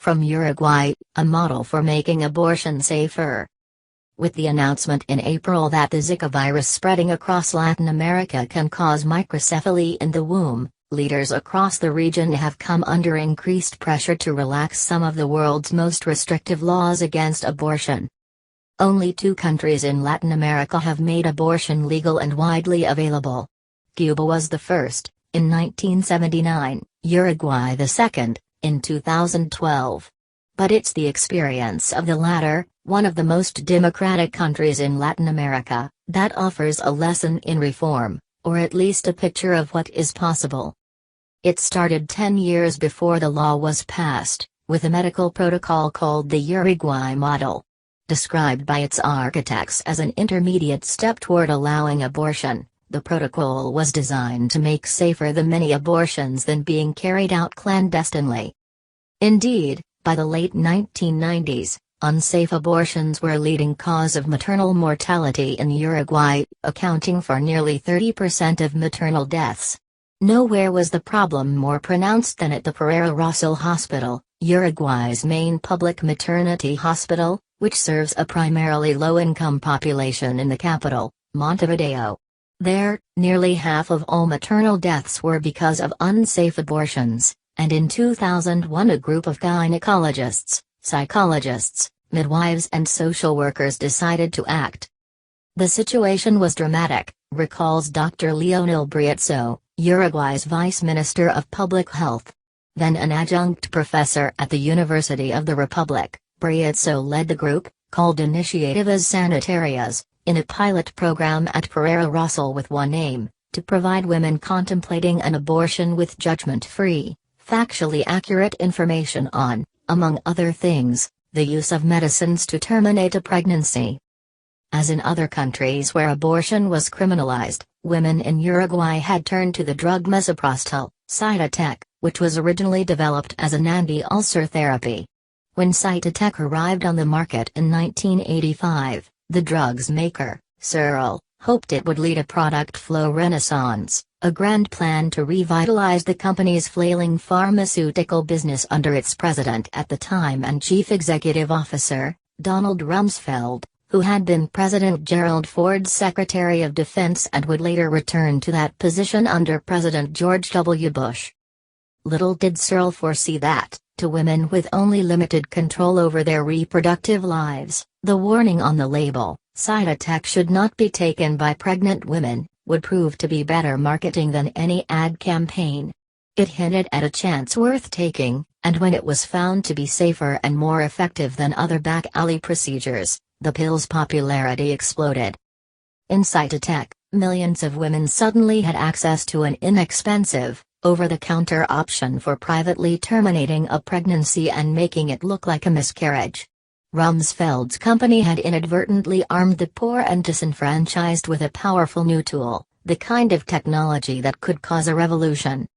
From Uruguay, a model for making abortion safer. With the announcement in April that the Zika virus spreading across Latin America can cause microcephaly in the womb, leaders across the region have come under increased pressure to relax some of the world's most restrictive laws against abortion. Only 2 countries in Latin America have made abortion legal and widely available. Cuba was the first, in 1979, Uruguay the second, in 2012. But it's the experience of the latter, one of the most democratic countries in Latin America, that offers a lesson in reform, or at least a picture of what is possible. It started 10 years before the law was passed, with a medical protocol called the Uruguay model. Described by its architects as an intermediate step toward allowing abortion, the protocol was designed to make safer the many abortions than being carried out clandestinely. Indeed, by the late 1990s, unsafe abortions were a leading cause of maternal mortality in Uruguay, accounting for nearly 30% of maternal deaths. Nowhere was the problem more pronounced than at the Pereira Rossell Hospital, Uruguay's main public maternity hospital, which serves a primarily low-income population in the capital, Montevideo. There, nearly half of all maternal deaths were because of unsafe abortions, and in 2001 a group of gynecologists, psychologists, midwives and social workers decided to act. The situation was dramatic, recalls Dr. Leonel Brietso, Uruguay's Vice Minister of Public Health. Then an adjunct professor at the University of the Republic, Brietso led the group, called Iniciativas Sanitarias, in a pilot program at Pereira Rossell with one aim, to provide women contemplating an abortion with judgment-free, factually accurate information on, among other things, the use of medicines to terminate a pregnancy. As in other countries where abortion was criminalized, women in Uruguay had turned to the drug misoprostol, Cytotec, which was originally developed as an anti-ulcer therapy. When Cytotec arrived on the market in 1985, the drug's maker, Searle, hoped it would lead a product flow renaissance, a grand plan to revitalize the company's flailing pharmaceutical business under its president at the time and chief executive officer, Donald Rumsfeld, who had been President Gerald Ford's Secretary of Defense and would later return to that position under President George W. Bush. Little did Searle foresee that, to women with only limited control over their reproductive lives, the warning on the label, Cytotec should not be taken by pregnant women, would prove to be better marketing than any ad campaign. It hinted at a chance worth taking, and when it was found to be safer and more effective than other back-alley procedures, the pill's popularity exploded. In Cytotec, millions of women suddenly had access to an inexpensive, over-the-counter option for privately terminating a pregnancy and making it look like a miscarriage. Rumsfeld's company had inadvertently armed the poor and disenfranchised with a powerful new tool, the kind of technology that could cause a revolution.